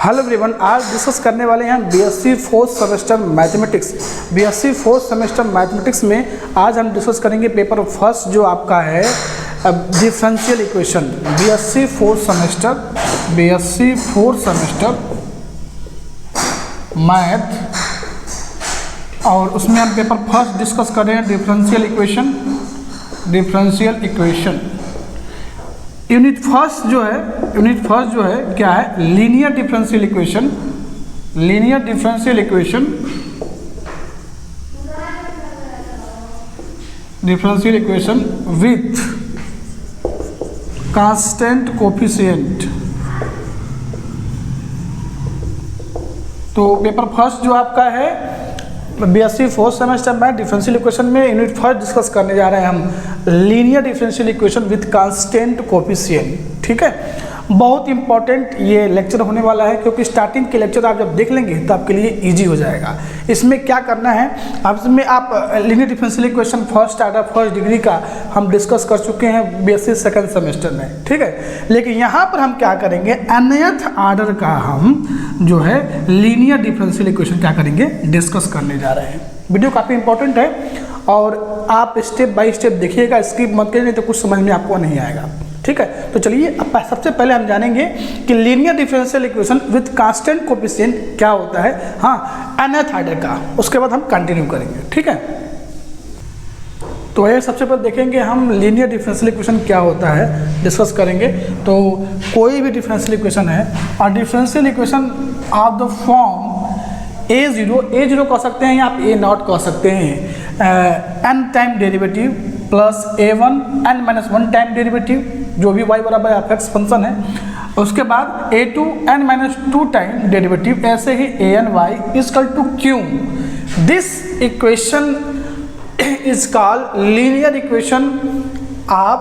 Hello everyone, आज discuss करने वाले हैं BSc fourth semester mathematics. BSc fourth semester mathematics में आज हम डिस्कस करेंगे पेपर फर्स्ट जो आपका है differential equation. BSc fourth semester math, और उसमें हम पेपर फर्स्ट डिस्कस कर रहे हैं डिफरेंशियल इक्वेशन। यूनिट फर्स्ट जो है क्या है? Linear differential equation with constant coefficient. तो पेपर फर्स्ट जो आपका है बीएससी फोर्थ सेमेस्टर में डिफरेंशियल इक्वेशन में यूनिट फर्स्ट डिस्कस करने जा रहे हैं हम linear differential equation with constant coefficient. ठीक है, बहुत इंपॉर्टेंट ये लेक्चर होने वाला है, क्योंकि स्टार्टिंग के लेक्चर आप जब देख लेंगे तो आपके लिए इजी हो जाएगा। इसमें क्या करना है, इसमें आप linear differential equation first order first degree का हम डिस्कस कर चुके हैं बीएससी सेकंड सेमेस्टर में। ठीक है, लेकिन यहाँ पर हम क्या करेंगे, nth आर्डर का हम जो है लीनियर डिफरेंशियल इक्वेशन क्या करेंगे, डिस्कस करने जा रहे हैं। वीडियो काफ़ी इंपॉर्टेंट है और आप स्टेप बाय स्टेप देखिएगा, स्किप मत करिए, नहीं तो कुछ समझ में आपको नहीं आएगा। ठीक है, तो चलिए सबसे पहले हम जानेंगे कि linear differential equation with constant coefficient क्या होता है, हाँ nth आर्डर का। उसके बाद हम कंटिन्यू करेंगे। ठीक है, तो ये सबसे पहले देखेंगे हम लीनियर डिफरेंशियल इक्वेशन क्या होता है, डिस्कस करेंगे। तो कोई भी डिफरेंशियल इक्वेशन है और differential equation of the form a0 कह सकते हैं या आप a0 कह सकते हैं, n time derivative plus a1 n-1 time derivative, जो भी y बराबर f(x) फंक्शन है। उसके बाद a2 n-2 टाइम डेरिवेटिव, ऐसे ही a(n)y equal to q। This equation is called linear equation of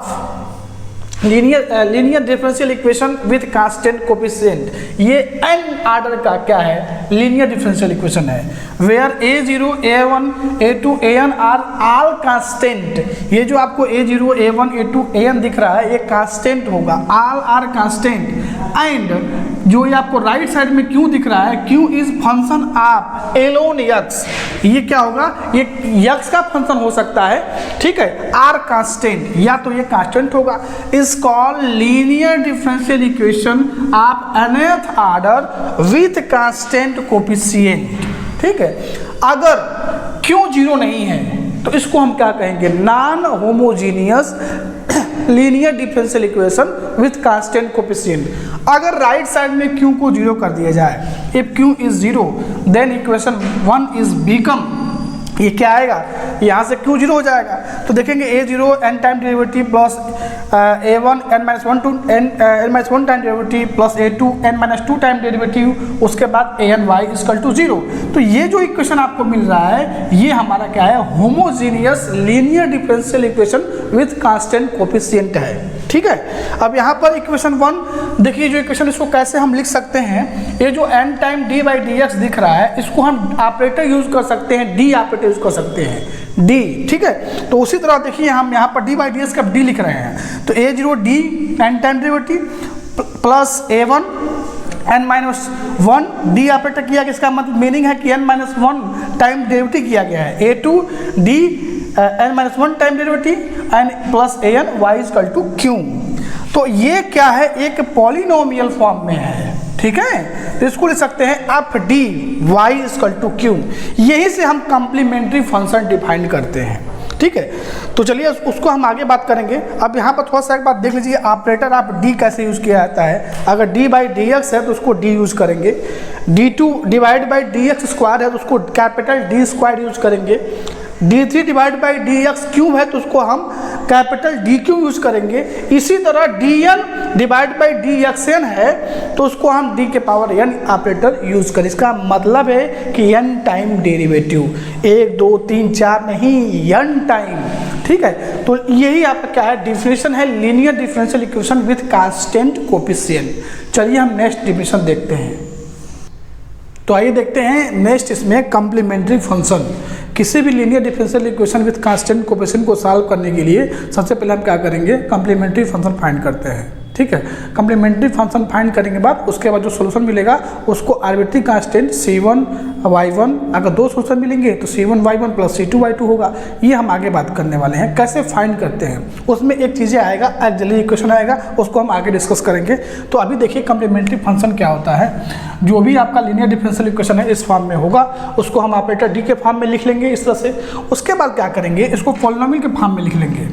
linear differential equation with constant coefficient. ये n order का क्या है, लीनियर डिफरेंशियल इक्वेशन है, where a0 a1 a2 an are all constant. ये जो आपको a0 a1 a2 an दिख रहा है ये कांस्टेंट होगा, ऑल आर कांस्टेंट। एंड जो ये आपको राइट साइड में q दिख रहा है, q is function of alone x। ये क्या होगा, ये x का फंक्शन हो सकता है। ठीक है, आर कांस्टेंट, या तो ये कांस्टेंट होगा। Is called linear differential equation of nth order with constant coefficient. ठीक है, अगर q 0 नहीं है तो इसको हम क्या कहेंगे, non homogeneous linear differential equation with constant coefficient. अगर राइट साइड में q को 0 कर दिया जाए, if q is 0 then equation 1 is become, ये क्या आएगा, यहाँ से q 0 हो जाएगा। तो देखेंगे a0 n time derivative plus a1 n-1 time derivative plus a2 n-2 time derivative, उसके बाद an(y) इक्वल टू 0। तो ये जो इक्वेशन आपको मिल रहा है ये हमारा क्या है, homogeneous linear differential equation with constant coefficient है। ठीक है, अब यहाँ पर इक्वेशन 1 देखिए, जो इक्वेशन इसको कैसे हम लिख सकते हैं, ये जो n टाइम d/dx दिख रहा है इसको हम ऑपरेटर यूज कर सकते हैं, d ऑपरेटर यूज कर सकते हैं, d। ठीक है, तो उसी तरह देखिए हम यहाँ पर d/dx का d लिख रहे हैं, तो a0 d n time derivative plus a1 n-1 d operator किया गया। इसका मतलब मीनिंग है कि n-1 टाइम डेरिवेटिव किया गया है, a2 d n-1 time derivative and plus an(y) equal to q। तो ये क्या है, एक पॉलिनोमियल फॉर्म में है। ठीक है, तो इसको लिख सकते हैं F D y equal to q। यही से हम कॉम्प्लीमेंट्री फंक्शन डिफाइन करते हैं। ठीक है, तो चलिए उसको हम आगे बात करेंगे। अब यहाँ पर थोड़ा सा एक बात देख लीजिए, ऑपरेटर आप d कैसे यूज़ किया जाता है। अगर d/dx है तो उसको d यूज़ करेंगे, d2 divide by dx square है तो उसको कैपिटल D स्क्वायर यूज़ करेंगे, d3 divide by dx cube है तो उसको हम कैपिटल DQ यूज़ करेंगे। इसी तरह dn डिवाइड बाई dxn है तो उसको हम d के पावर n ऑपरेटर यूज़ करें। इसका मतलब है कि n टाइम डेरिवेटिव, 1 2 3 4 नहीं, n टाइम। ठीक है, तो यही आपका क्या है, डिफिनेशन है linear differential equation with constant coefficient. चलिए हम नेक्स्ट डिफिनेशन देखते हैं। तो आइए देखते हैं नेक्स्ट, इसमें कॉम्प्लीमेंट्री फंक्शन। किसी भी linear differential equation with constant coefficient को सॉल्व करने के लिए सबसे पहले हम क्या करेंगे, कॉम्प्लीमेंट्री फंक्शन फाइंड करते हैं। ठीक है। कम्प्लीमेंट्री फंक्शन फाइंड करने के बाद उसके बाद जो सोल्यूशन मिलेगा उसको आर्बिट्री कांस्टेंट C1 Y1, अगर दो सोल्यूशन मिलेंगे तो C1 Y1 plus C2 Y2 होगा। ये हम आगे बात करने वाले हैं कैसे फाइंड करते हैं। उसमें एक चीज़ें आएगा, ऑक्सिलरी इक्वेशन आएगा, उसको हम आगे डिस्कस करेंगे। तो अभी देखिए कम्प्लीमेंट्री फंक्शन क्या होता है। जो भी आपका लीनियर डिफरेंशियल इक्वेशन है इस फॉर्म में होगा, उसको हम ऑपरेटर डी के फॉर्म में लिख लेंगे इस तरह से। उसके बाद क्या करेंगे, इसको पॉलिनोमियल के फॉर्म में लिख लेंगे,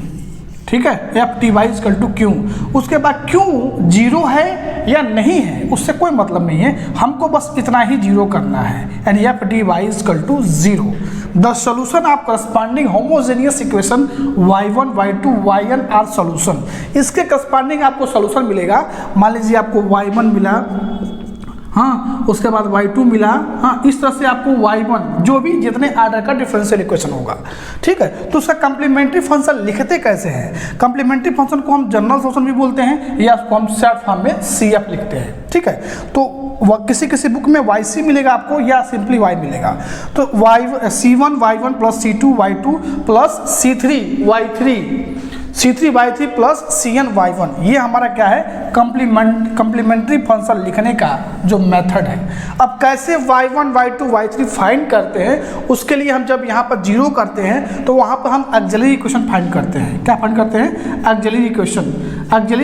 ठीक है, F T Y equal to Q. उसके बाद क्यू जीरो है या नहीं है उससे कोई मतलब नहीं है, हमको बस इतना ही जीरो करना है, and F D Y equal to zero. The solution of corresponding homogeneous equation y1 y2 yn are solution. इसके करस्पॉन्डिंग आपको सोल्यूशन मिलेगा। मान लीजिए आपको y1 मिला, हाँ, उसके बाद y2 मिला, हाँ, इस तरह से आपको y1 जो भी जितने आर्डर का डिफरेंशियल इक्वेशन होगा, ठीक है। तो उसका कम्प्लीमेंट्री फंक्शन लिखते कैसे हैं। कम्प्लीमेंट्री फंक्शन को हम जनरल सोल्यूशन भी बोलते हैं या उसको हम शॉर्ट फॉर्म में CF लिखते हैं, ठीक है। तो वह किसी बुक में YC मिलेगा आपको या सिंपली Y मिलेगा। तो C1 Y1 plus C2 Y2 plus C3 Y3 plus CN Y1, ये हमारा क्या है, कम्प्लीमेंट्री फंक्शन लिखने का जो मेथड है। अब कैसे Y1 Y2 Y3 फाइंड करते हैं, उसके लिए हम जब यहाँ पर जीरो करते हैं तो वहाँ पर हम ऑक्सिलरी इक्वेशन फाइंड करते हैं। क्या फाइंड करते हैं, ऑक्सिलरी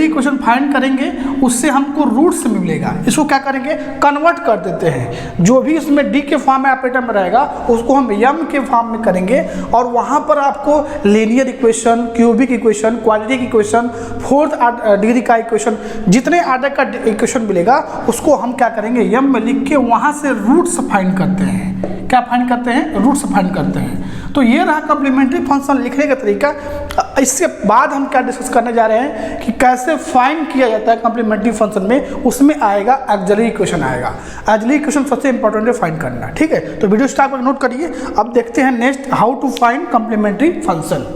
इक्वेशन फाइंड करेंगे, उससे हमको रूट्स मिलेगा। इसको क्या करेंगे, कन्वर्ट कर देते हैं। जो भी इसमें डी के फॉर्म में ऑपरेटर में रहेगा उसको हम एम के फॉर्म में करेंगे, और वहाँ पर आपको linear equation, cubic equation, quadratic equation, fourth degree का इक्वेशन, जितने आर्डर का इक्वेशन मिलेगा उसको हम क्या करेंगे, एम में लिख के वहाँ से रूट्स फाइंड करते हैं। क्या फाइंड करते हैं, रूट्स फाइंड करते हैं। तो ये रहा कम्प्लीमेंट्री फंक्शन लिखने का तरीका। इसके बाद हम क्या डिस्कस करने जा रहे हैं कि कैसे फाइंड किया जाता है कम्प्लीमेंट्री फंक्शन में। उसमें आएगा ऑक्सिलरी इक्वेशन आएगा। ऑक्सिलरी इक्वेशन सबसे इंपॉर्टेंट है फाइंड करना, ठीक है। तो वीडियो स्टार्ट पर नोट करिए। अब देखते हैं next, how to find complementary function.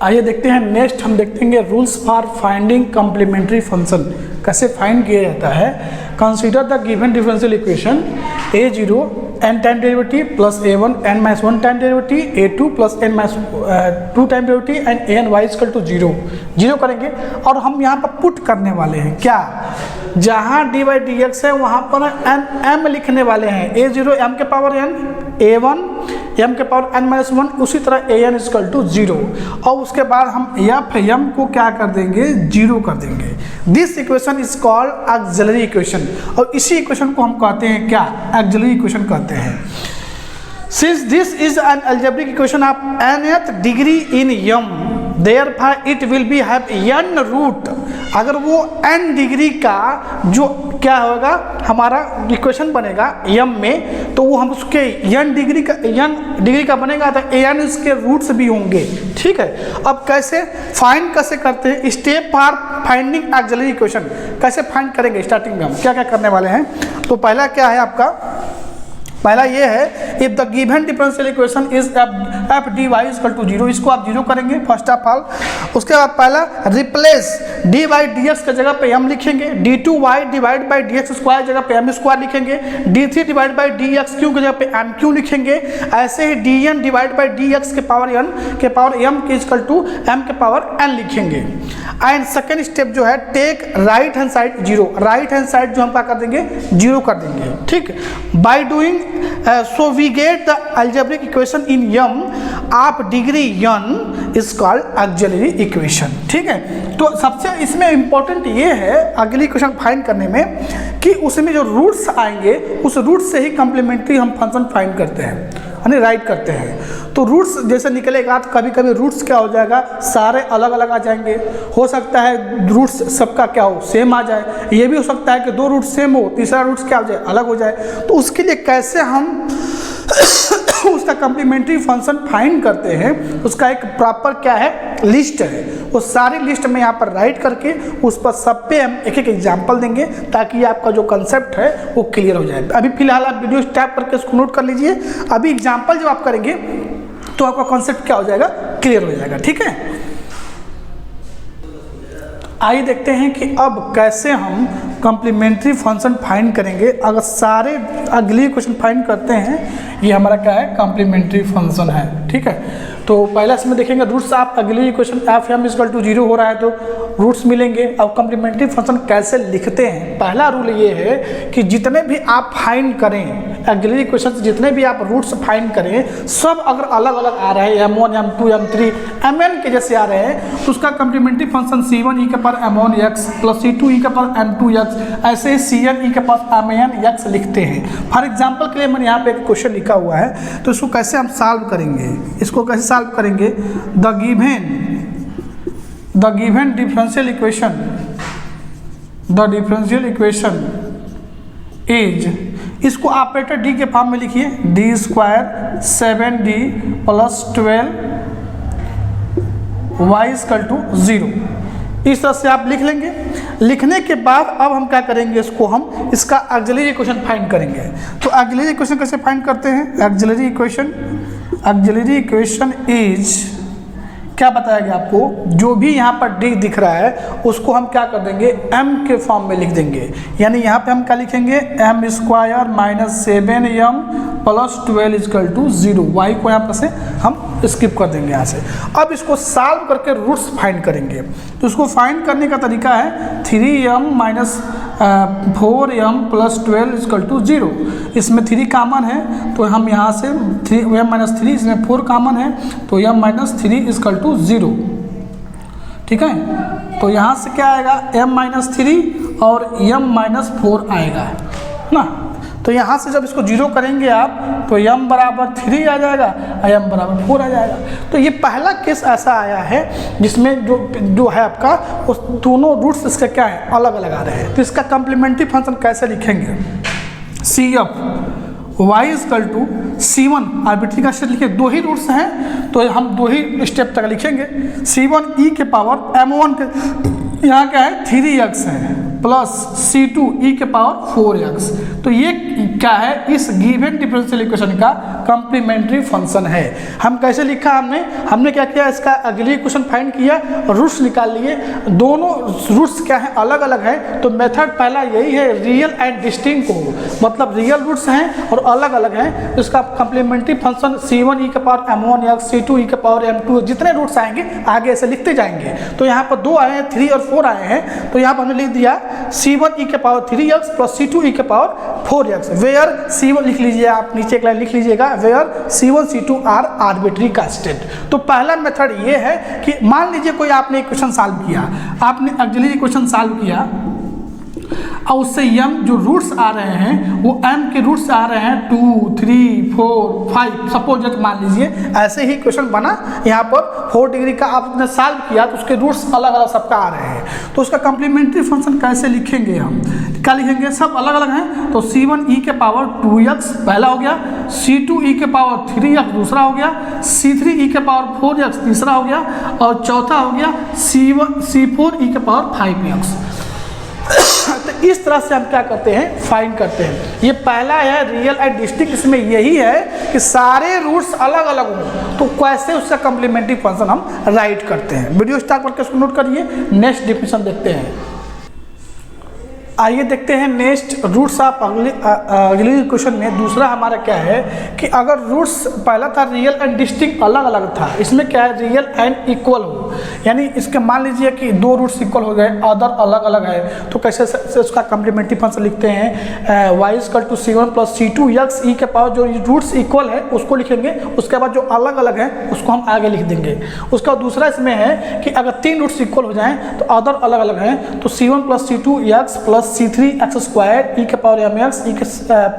आइए देखते हैं नेक्स्ट, हम देखेंगे rules for finding complementary function, कैसे फाइंड किया जाता है। Consider the given differential equation a0 n time derivative plus a1 n minus 1 time derivative, a2 plus n minus 2 time derivative, and an y equal to zero करेंगे। और हम यहाँ पर put करने वाले हैं क्या, जहाँ dy dx है वहाँ पर m लिखने वाले हैं। a0 m के पावर n, a1 m के पावर n माइनस 1, उसी तरह an इक्वल टू 0। और उसके बाद हम m को क्या कर देंगे, जीरो कर देंगे। This equation is called auxiliary equation, और इसी इक्वेशन को हम कहते हैं क्या, ऑक्सिलरी इक्वेशन कहते हैं। Since this is an algebraic equation of nth degree in m, therefore it will be have n root. अगर वो n डिग्री का जो क्या होगा हमारा इक्वेशन बनेगा m में, तो वो हम उसके n डिग्री का बनेगा, तो an उसके रूट्स भी होंगे, ठीक है। अब कैसे फाइंड कैसे करते हैं, step for finding auxiliary equation कैसे फाइंड करेंगे। स्टार्टिंग में हम क्या क्या करने वाले हैं, तो पहला क्या है आपका, पहला ये है, if the given differential equation is F D Y equal to zero, इसको आप जीरो करेंगे फर्स्ट ऑफ ऑल। उसके बाद पहला replace d y d x की जगह पे एम लिखेंगे, d two y divide by d x square जगह पे एम स्क्वायर लिखेंगे, d three divide by d x cube की जगह पे एम क्यू लिखेंगे। ऐसे ही d n divide by d x के पावर एन के पावर एम के इक्वल टू एम के पावर एन लिखेंगे। एंड सेकेंड स्टेप जो है, take right hand side zero, right hand side जो हम क्या कर देंगे, जीरो कर देंगे, ठीक। By doing so we get the algebraic equation in m of degree n is called auxiliary equation, ठीक है। तो सबसे इसमें इंपॉर्टेंट ये है अगली इक्वेशन फाइंड करने में कि उसमें जो रूट्स आएंगे उस रूट से ही कम्प्लीमेंट्री हम फंक्शन फाइंड करते हैं, यानी राइट करते हैं। तो रूट्स जैसे निकलेगा तो कभी कभी रूट्स क्या हो जाएगा, सारे अलग अलग आ जाएंगे। हो सकता है रूट्स सबका क्या हो, सेम आ जाए। ये भी हो सकता है कि दो रूट सेम हो, तीसरा रूट्स क्या हो जाए, अलग हो जाए। तो उसके लिए कैसे हम उसका कम्प्लीमेंट्री फंक्शन फाइंड करते हैं, उसका एक प्रॉपर क्या है, लिस्ट है। वो सारी लिस्ट में यहाँ पर राइट करके उस पर सब पे हम एक एक एग्जाम्पल देंगे, ताकि आपका जो कंसेप्ट है वो क्लियर हो जाए। अभी फिलहाल आप वीडियो स्टॉप करके इसको नोट कर लीजिए। अभी एग्जाम्पल जब आप करेंगे तो आपका कॉन्सेप्ट क्या हो जाएगा, क्लियर हो जाएगा, ठीक है। आइए देखते हैं कि अब कैसे हम कॉम्प्लीमेंट्री फंक्शन फाइंड करेंगे। अगर सारे अगली इक्वेशन फाइंड करते हैं, ये हमारा क्या है, कॉम्प्लीमेंट्री फंक्शन है। ठीक है, तो पहला इसमें देखेंगे रूट्स आप अगली equation F M equal to 0 हो रहा है तो रूट्स मिलेंगे। अब कॉम्प्लीमेंट्री फंक्शन कैसे लिखते हैं, पहला रूल ये है कि जितने भी आप फाइंड करें अगली इक्वेशन से, जितने भी आप रूट्स फाइंड करें, सब अगर अलग अलग आ रहे हैं m1 m2 m3 mn के जैसे आ रहे हैं, तो उसका कॉम्प्लीमेंट्री फंक्शन c1 e के power m1 x plus c2 e के पावर m2 x, ऐसे cn e के पावर mn x लिखते हैं। फॉर एग्जाम्पल के लिए मैंने यहाँ पे एक क्वेश्चन लिखा हुआ है, तो इसको कैसे हम सॉल्व करेंगे, इसको कैसे सॉल्व करेंगे, the given differential equation is, इसको ऑपरेटर डी के फॉर्म में लिखिए, D square 7d plus 12 y equal to 0। इस तरह से आप लिख लेंगे। लिखने के बाद अब हम क्या करेंगे, इसको हम इसका ऑक्सिलरी इक्वेशन फाइंड करेंगे। तो ऑक्सिलरी इक्वेशन कैसे फाइंड करते हैं, ऑक्सिलरी इक्वेशन इज, क्या बताया गया आपको, जो भी यहाँ पर डी दिख रहा है उसको हम क्या कर देंगे, m के फॉर्म में लिख देंगे। यानी यहाँ पे हम क्या लिखेंगे, m square minus 7m plus 12 equal to 0। y को यहाँ पर से हम स्किप कर देंगे यहाँ से। अब इसको सॉल्व करके रूट्स फाइंड करेंगे। तो इसको फाइंड करने का तरीका है 3m minus 4m plus 12 equal to 0। इसमें 3 कॉमन है तो हम यहाँ से m माइनस 3, इसमें 4 कॉमन है तो m माइनस 3 इक्वल टू 0। ठीक है, तो यहाँ से क्या आएगा, m माइनस 3 और m माइनस 4 आएगा ना। तो यहाँ से जब इसको 0 करेंगे आप तो m बराबर 3 आ जाएगा और m बराबर 4 आ जाएगा। तो ये पहला केस ऐसा आया है जिसमें जो है आपका, उस दोनों रूट्स इसके क्या है, अलग अलग आ रहे हैं। तो इसका कॉम्प्लीमेंट्री फंक्शन कैसे लिखेंगे, CF y equal to C1, arbitrary का स्टेप लिखिए, 2 ही रूट्स हैं तो हम 2 ही स्टेप तक लिखेंगे। C1 e के पावर m1 के यहाँ क्या है 3x है प्लस C2 e के पावर 4x। तो ये क्या है, इस गिवन डिफरेंशियल इक्वेशन का कॉम्प्लीमेंट्री फंक्शन है। हम कैसे लिखा, हमने क्या किया, इसका अगली इक्वेशन फाइंड किया, रूट्स निकाल लिए। दोनों रूट्स क्या है, अलग अलग है। तो मेथड पहला यही है, रियल एंड डिस्टिंक्ट को, मतलब रियल रूट्स हैं और अलग अलग हैं, तो इसका कॉम्प्लीमेंट्री फंक्शन C1 e के पावर m1x, C2 e के पावर m2, जितने रूट्स आएंगे आगे ऐसे लिखते जाएंगे। तो यहाँ पर 2 आए हैं, 3 और 4 आए हैं, तो यहाँ पर हमने लिख दिया C1 e के power 3x plus C2 e के पावर 4x, वेयर C1 लिख लीजिए आप, नीचे एक लाइन लिख लीजिएगा, where C1 C2 are arbitrary constant. तो पहला मेथड ये है कि मान लीजिए कोई आपने इक्वेशन सॉल्व किया, आपने ऑक्सिलरी इक्वेशन सॉल्व किया और उससे m जो रूट्स आ रहे हैं वो m के रूट्स आ रहे हैं 2, 3, 4, 5, सपोज मान लीजिए ऐसे ही क्वेश्चन बना, यहाँ पर 4 डिग्री का आपने सॉल्व किया तो उसके रूट्स अलग अलग सबका आ रहे हैं। तो उसका कॉम्प्लीमेंट्री फंक्शन कैसे लिखेंगे, हम क्या लिखेंगे, सब अलग अलग हैं। तो C1 e के पावर 2x पहला हो गया, C2 e के पावर 3x दूसरा हो गया, C3 e के पावर 4x तीसरा हो गया और चौथा हो गया C4 e के पावर 5x। तो इस तरह से हम क्या करते हैं, फाइंड करते हैं। ये पहला है रियल एंड डिस्टिंक्ट, इसमें यही है कि सारे रूट्स अलग अलग हों तो कैसे उसका कॉम्प्लीमेंट्री फंक्शन हम राइट करते हैं। वीडियो स्टार्ट करके उसको नोट करिए। नेक्स्ट डिफिनेशन देखते हैं। आइए देखते हैं नेक्स्ट रूट्स ऑफ अगली क्वेश्चन में। दूसरा हमारा क्या है कि अगर रूट्स, पहला था रियल एंड डिस्टिंक्ट अलग अलग था, इसमें क्या है रियल एंड इक्वल हो, यानी इसके मान लीजिए कि 2 रूट्स इक्वल हो गए, अदर अलग अलग है, तो कैसे से उसका कॉम्प्लीमेंट्री फंक्शन लिखते हैं, y equal to C1 plus C2 x e के पावर, जो रूट्स इक्वल है उसको लिखेंगे, उसके बाद जो अलग अलग है उसको हम आगे लिख देंगे। उसका दूसरा इसमें है कि अगर 3 रूट्स इक्वल हो जाएं तो अदर अलग अलग हैं, तो C1 plus C2 x plus C3 x square e के पावर mx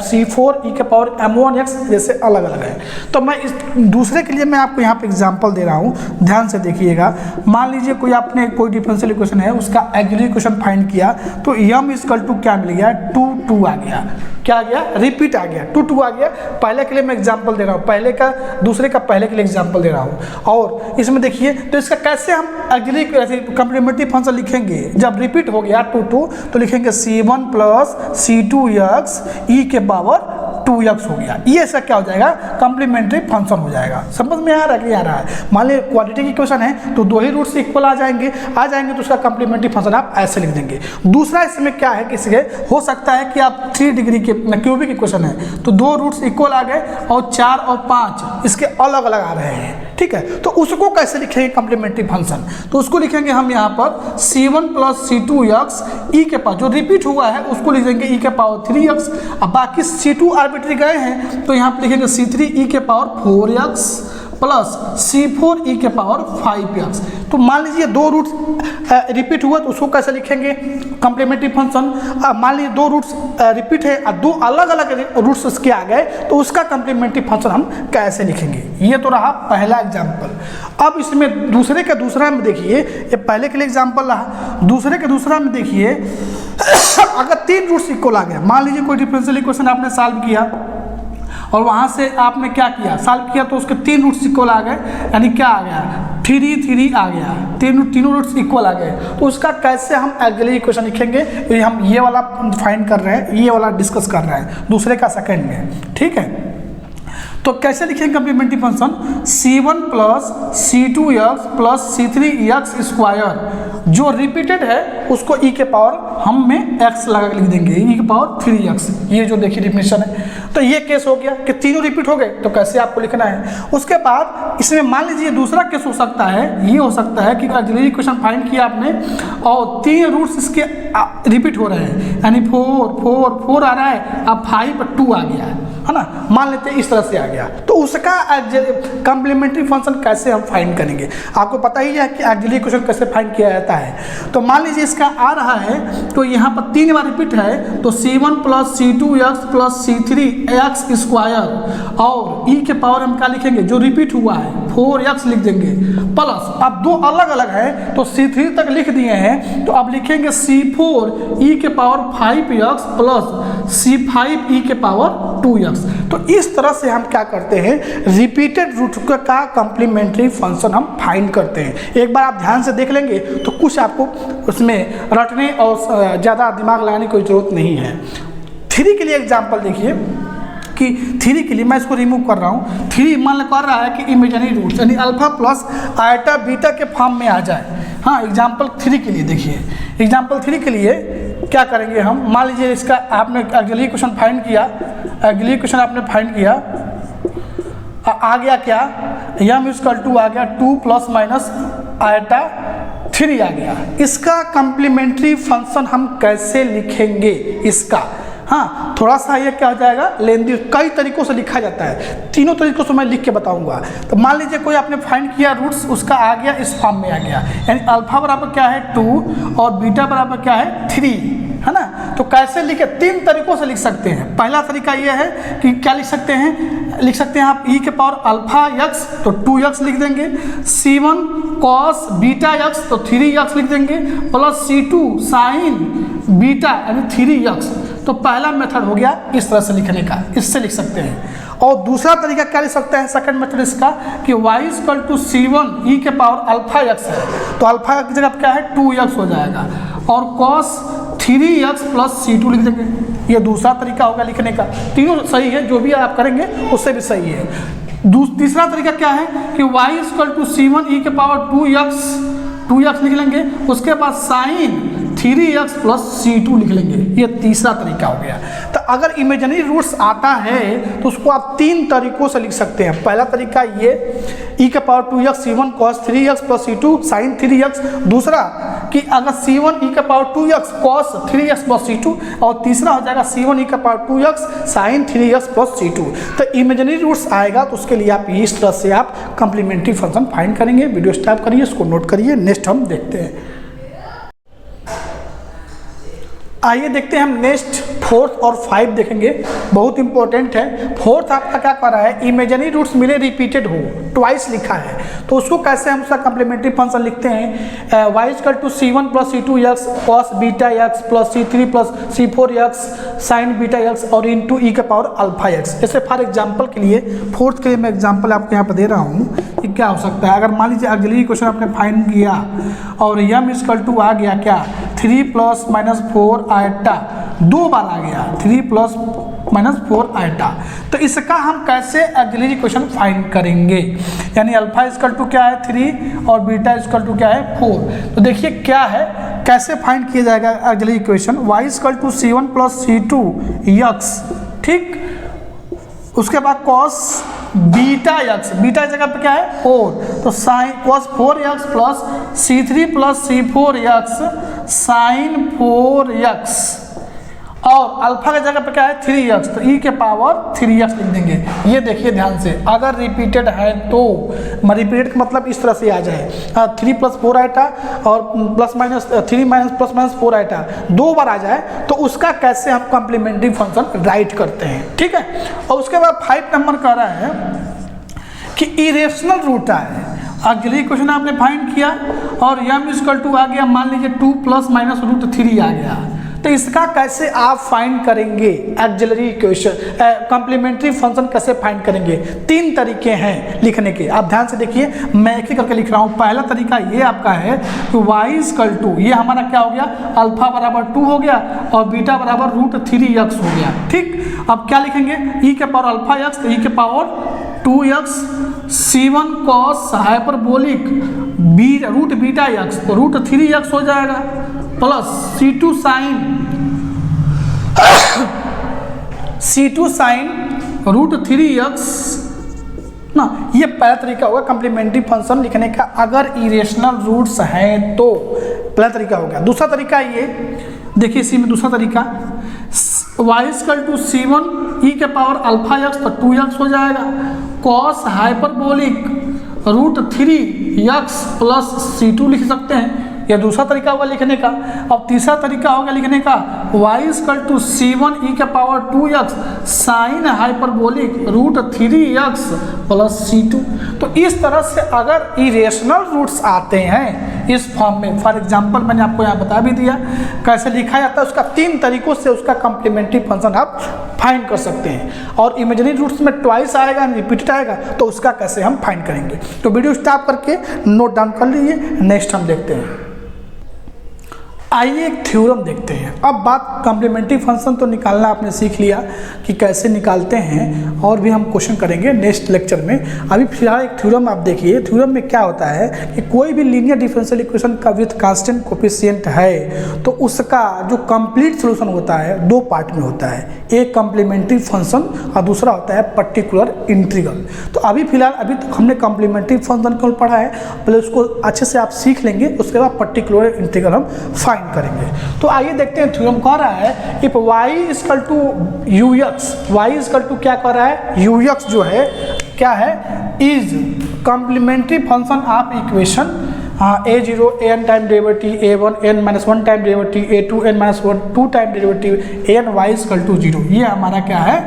C4 e के पावर m1x जैसे अलग अलग है। तो मैं इस दूसरे के लिए मैं आपको यहाँ पे एग्जांपल दे रहा हूँ, ध्यान से देखिएगा। मान लीजिए कोई आपने कोई डिफरेंशियल इक्वेशन है, उसका ऑक्सिलरी इक्वेशन फाइंड किया तो m इक्वल टू क्या मिल गया, 2 आ गया, क्या आ गया, रिपीट आ गया, 2 आ गया। पहले के लिए मैं एग्जांपल दे रहा हूँ, पहले का दूसरे का पहले के लिए एग्जांपल दे रहा हूँ। और इसमें देखिए तो इसका कैसे हम ऑक्सिलरी कॉम्प्लीमेंट्री फंक्शन लिखेंगे, जब रिपीट हो गया 2 तो लिखेंगे C1 प्लस C2x e के पावर 2x हो गया। ये ऐसा क्या हो जाएगा, कम्प्लीमेंट्री फंक्शन हो जाएगा। समझ में आ रहा है कि आ रहा है? मान लीजिए क्वाड्रेटिक इक्वेशन है तो दो ही रूट्स इक्वल आ जाएंगे तो उसका कम्प्लीमेंट्री फंक्शन आप ऐसे लिख देंगे। दूसरा इसमें क्या है कि हो सकता है कि आप 3 डिग्री के क्यूबिक इक्वेशन है तो दो रूट्स इक्वल आ गए और 4 और 5 इसके अलग अलग आ रहे हैं, ठीक है, तो उसको कैसे लिखेंगे कम्प्लीमेंट्री फंक्शन? तो उसको लिखेंगे हम यहाँ पर c1 + c2x e के पावर जो रिपीट हुआ है उसको लिखेंगे e के पावर 3x। अब बाकी c2 आर्बिट्री गए हैं तो यहाँ पर लिखेंगे c3 e के power 4x plus c4 e के पावर 5x। तो मान लीजिए दो रूट्स रिपीट हुआ तो उसको कैसे लिखेंगे कम्प्लीमेंट्री फंक्शन? मान लीजिए दो रूट्स रिपीट है और दो अलग अलग रूट्स उसके आ गए तो उसका कम्प्लीमेंट्री फंक्शन हम कैसे लिखेंगे? ये तो रहा पहला एग्जाम्पल। अब इसमें दूसरा में देखिए, ये पहले के लिए एग्जाम्पल रहा, दूसरा में देखिए अगर 3 रूट्स इक्वल आ गया, मान लीजिए कोई डिफरेंशियल इक्वेशन आपने सॉल्व किया और वहाँ से आपने क्या किया, सॉल्व किया तो उसके 3 रूट्स इक्वल आ गए, यानी क्या आ गया 3 आ गया, तीनों रूट्स इक्वल आ गए, तो उसका कैसे हम ऑक्सिलरी इक्वेशन लिखेंगे? तो हम ये वाला फाइंड कर रहे हैं, ये वाला डिस्कस कर रहे हैं दूसरे का सेकंड में, ठीक है। तो कैसे लिखेंगे complementary function? c1 + c2x + c3x square जो रिपीटेड है उसको e के पावर हम में x लगा के लिख देंगे, e के पावर 3x। ये जो देखिए डिफिनेशन है, तो ये केस हो गया कि तीनों रिपीट हो गए, तो कैसे आपको लिखना है। उसके बाद इसमें मान लीजिए दूसरा केस हो सकता है, ये हो सकता है कि ऑक्सिलरी इक्वेशन फाइंड किया आपने और 3 रूट्स इसके रिपीट हो रहे हैं, यानी 4 आ रहा है, अब 5 2 आ गया है ना, मान लेते हैं इस तरह से आ गया, तो उसका कम्प्लीमेंट्री फंक्शन कैसे हम फाइंड करेंगे? आपको पता ही है कि ऑक्सिलरी इक्वेशन कैसे फाइंड किया जाता है। तो मान लीजिए इसका आ रहा है तो यहाँ पर 3 बार रिपीट है, तो c1 + c2x + c3x स्क्वायर और e के पावर हम क्या लिखेंगे जो रिपीट हुआ है 4x लिख देंगे, प्लस अब दो अलग अलग है तो c3 तक लिख दिए हैं, तो अब लिखेंगे c4 e के पावर 5x + c5 e के पावर 2x। तो इस तरह से हम क्या करते हैं, रिपीटेड रूट का कम्प्लीमेंट्री फंक्शन हम फाइंड करते हैं। एक बार आप ध्यान से देख लेंगे तो कुछ आपको उसमें रटने और ज़्यादा दिमाग लगाने की कोई ज़रूरत नहीं है। 3 के लिए एग्जाम्पल देखिए कि 3 के लिए मैं इसको रिमूव कर रहा हूँ। 3 मान कर रहा है कि इमेजिनरी रूट्स यानी अल्फा प्लस आयटा बीटा के फॉर्म में आ जाए। हाँ, एग्जाम्पल 3 के लिए देखिए, एग्जाम्पल 3 के लिए क्या करेंगे हम, मान लीजिए इसका आपने ऑक्सिलरी इक्वेशन फाइंड किया, ऑक्सिलरी इक्वेशन आपने फाइंड किया, आ गया क्या m = 2 आ गया, 2 ± आयटा 3 आ गया। इसका कम्प्लीमेंट्री फंक्शन हम कैसे लिखेंगे इसका? हाँ, थोड़ा सा ये क्या हो जाएगा लेंदी, कई तरीकों से लिखा जाता है, तीनों तरीकों से मैं लिख के बताऊंगा। तो मान लीजिए कोई आपने फाइंड किया रूट्स, उसका आ गया इस फॉर्म में आ गया, यानी अल्फा बराबर क्या है 2 और बीटा बराबर क्या है 3, है ना। तो कैसे लिखे, 3 तरीकों से लिख सकते हैं। पहला तरीका ये है कि क्या लिख सकते हैं आप e के पावर अल्फा x तो 2x लिख देंगे, c1 cos बीटा x तो 3x लिख देंगे, प्लस c2 sin बीटा यानी 3x। तो पहला मेथड हो गया इस तरह से लिखने का, इससे लिख सकते हैं। और दूसरा तरीका क्या लिख सकते हैं, सेकंड मेथड इसका कि y = c1 e के पावर अल्फा x है तो अल्फा की जगह क्या है 2x हो जाएगा, और cos 3x + c2 लिख देंगे। ये दूसरा तरीका होगा लिखने का। तीनों सही है, जो भी आप करेंगे उससे भी सही है। तीसरा तरीका क्या है कि y = c1 e के पावर 2x लिख लेंगे, उसके बाद sin 3x + c2 लिख लेंगे। ये तीसरा तरीका हो गया। तो अगर इमेजिनरी रूट्स आता है तो उसको आप 3 तरीकों से लिख सकते हैं। पहला तरीका ये e के power 2x c1 cos 3x + c2 sin 3x। दूसरा कि अगर c1 e के power 2x cos 3x + c2, और तीसरा हो जाएगा c1 e के power 2x sin 3x + c2। तो इमेजिनरी रूट्स आएगा तो उसके लिए आप इस तरह से आप कम्प्लीमेंट्री फंक्शन फाइंड करेंगे। वीडियो स्टॉप करिए, इसको नोट करिए, नेक्स्ट हम देखते हैं। आइए देखते हैं हम नेक्स्ट 4th और 5 देखेंगे, बहुत इंपॉर्टेंट है। 4th आपका क्या कर रहा है, इमेजिनरी रूट्स मिले रिपीटेड हो, ट्वाइस लिखा है, तो उसको कैसे हम उसका कम्प्लीमेंट्री फंक्शन लिखते हैं। y = c1 + c2x cos beta x + c3 + c4x sin beta x और इंटू e के पावर अल्फा x। जैसे फॉर एग्जाम्पल के लिए 4th के लिए मैं एग्जाम्पल आपको यहाँ पर दे रहा हूँ कि क्या हो सकता है। अगर मान लीजिए ऑक्सिलरी इक्वेशन आपने फाइंड किया और m = आ गया क्या 3 ± 4 आयटा, 2 बार आ गया 3 ± माइनस 4 आइटा। तो इसका हम कैसे ऑक्सिलरी इक्वेशन फाइंड करेंगे, यानी अल्फा इक्वल टू क्या है 3 और बीटा इक्वल टू क्या है 4। तो देखिए क्या है, कैसे फाइंड किया जाएगा auxiliary equation, y equal to c1 plus c2 x, ठीक। उसके बाद कॉस बीटा एक्स, बीटा जगह पे क्या है 4, तो sine cos 4x plus c3 plus c4 x sine 4x, और अल्फा की जगह पे क्या है 3x, तो e के पावर 3x लिख देंगे। ये देखिए ध्यान से, अगर रिपीटेड है तो रिपीटेड मतलब इस तरह से आ जाए 3 प्लस 4 आइटा और plus minus 3 minus plus minus 4 iota 2 बार आ जाए, तो उसका कैसे हम कॉम्प्लीमेंट्री फंक्शन राइट करते हैं, ठीक है। और उसके बाद 5 नंबर कह रहा है कि इरेशनल रूट है। ऑक्सिलरी इक्वेशन आपने फाइंड किया और m इक्वल टू आ गया, मान लीजिए 2 प्लस माइनस रूट 3 आ गया, तो इसका कैसे आप फाइंड करेंगे ऑक्सिलरी इक्वेशन, कॉम्प्लीमेंट्री फंक्शन कैसे फाइंड करेंगे। 3 तरीके हैं लिखने के, आप ध्यान से देखिए, मैं एक ही करके लिख रहा हूँ। पहला तरीका ये आपका है कि y इक्वल टू, ये हमारा क्या हो गया, अल्फा बराबर 2 हो गया और बीटा बराबर रूट 3x हो गया, ठीक। अब क्या लिखेंगे, e के पावर अल्फा x, तो e के power 2x, c1 cos hyperbolic root beta x, तो रूट 3x हो जाएगा, plus c2 sign root 3x ना। ये पहला तरीका होगा कॉम्प्लीमेंट्री फंक्शन लिखने का, अगर इरेशनल रूट्स हैं तो। पहला तरीका हो गया। दूसरा तरीका ये देखिए, इसी में दूसरा तरीका y equal to c1 e के पावर अल्फा x, तो 2x हो जाएगा, cos hyperbolic root 3x plus c2 लिख सकते हैं, यह दूसरा तरीका होगा लिखने का। अब तीसरा तरीका होगा लिखने का y equal to c1 e के power 2x sine hyperbolic root 3x plus c2। तो इस तरह से अगर इरेशनल रूट्स आते हैं इस फॉर्म में, फॉर एग्जांपल मैंने आपको यहाँ बता भी दिया कैसे लिखा जाता है, उसका 3 तरीकों से उसका कॉम्प्लीमेंट्री फंक्शन आप फाइंड कर सकते हैं। और इमेजिनरी रूट्स में ट्वाइस आएगा, रिपीटेड आएगा, तो उसका कैसे हम फाइंड करेंगे। तो वीडियो स्टॉप करके नोट डाउन कर लीजिए, नेक्स्ट हम देखते हैं। आइए एक थ्योरम देखते हैं। अब बात कॉम्प्लीमेंट्री फंक्शन तो निकालना आपने सीख लिया कि कैसे निकालते हैं, और भी हम क्वेश्चन करेंगे नेक्स्ट लेक्चर में। अभी फिलहाल एक थ्योरम आप देखिए। थ्योरम में क्या होता है कि कोई भी लीनियर डिफरेंशियल इक्वेशन का विथ कांस्टेंट कोफिशिएंट है तो उसका जो कंप्लीट सोल्यूशन होता है 2 पार्ट में होता है, एक कॉम्प्लीमेंट्री फंक्शन और दूसरा होता है पर्टिकुलर इंटीग्रल। तो अभी फिलहाल अभी तक हमने कॉम्प्लीमेंट्री फंक्शन को पढ़ा है, पहले उसको अच्छे से आप सीख लेंगे, उसके बाद पर्टिकुलर इंटीग्रल हम फाइंड करेंगे। तो आइए देखते हैं थ्योरम कह रहा है if y equal to ux, y equal to क्या कह रहा है ux जो है क्या है is complementary function of equation a0 an time derivative a1 n minus 1 time derivative a2 n minus 1 2 time derivative an y equal to 0। ये हमारा क्या है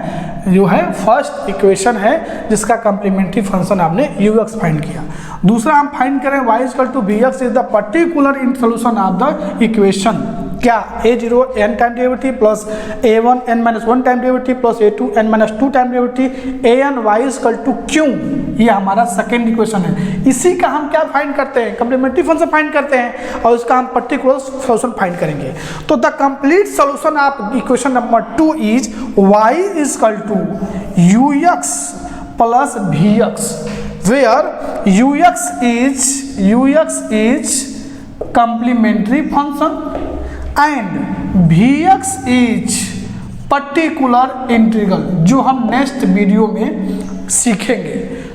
जो है फर्स्ट इक्वेशन है जिसका कॉम्प्लीमेंट्री फंक्शन आपने ux फाइंड किया। दूसरा हम फाइंड करें y equal to bx is the particular in solution of the equation क्या a0 n time derivative plus a1 n minus 1 time derivative plus a2 n minus 2 time derivative an y equal to q। ये हमारा second equation है। इसी का हम क्या find करते हैं कॉम्प्लीमेंट्री फंक्शन फाइंड करते हैं और इसका हम पर्टिकुलर सोल्यूशन फाइंड करेंगे। तो the complete solution of equation number 2 is y equal to ux plus vx where ux is complementary function and vx is particular integral, जो हम नेक्स्ट वीडियो में सीखेंगे।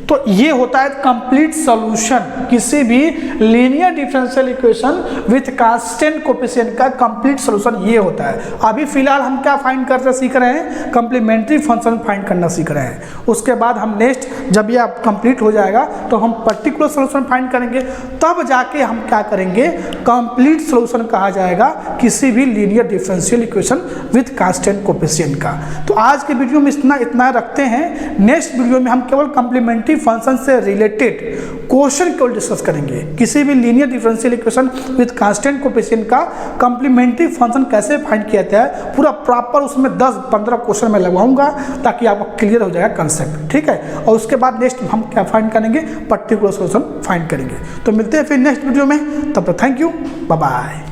तो ये होता है कंप्लीट सॉल्यूशन किसी भी linear differential equation with constant coefficient का कंप्लीट सॉल्यूशन ये होता है। अभी फिलहाल हम क्या फाइंड करते सीख रहे हैं कॉम्प्लीमेंट्री फंक्शन फाइंड करना सीख रहे हैं। उसके बाद हम नेक्स्ट जब ये कंप्लीट हो जाएगा तो हम पर्टिकुलर सॉल्यूशन फाइंड करेंगे, तब जाके हम क्या करेंगे कंप्लीट सॉल्यूशन कहा जाएगा किसी भी linear differential equation with constant coefficient का। तो आज के वीडियो में इतना रखते हैं। नेक्स्ट वीडियो में हम केवल कॉम्प्लीमेंट्री फंक्शन से रिलेटेड क्वेश्चन केवल डिस्कस करेंगे। किसी भी linear differential equation with constant coefficient का कॉम्प्लीमेंट्री फंक्शन कैसे फाइंड किया जाता है पूरा प्रॉपर उसमें 10-15 क्वेश्चन मैं लगवाऊंगा ताकि आपको क्लियर हो जाएगा कंसेप्ट, ठीक है। और उसके बाद नेक्स्ट हम क्या फाइंड करेंगे पर्टिकुलर सॉल्यूशन फाइंड करेंगे। तो मिलते हैं फिर नेक्स्ट वीडियो में, तब तक थैंक यू, बाय बाय।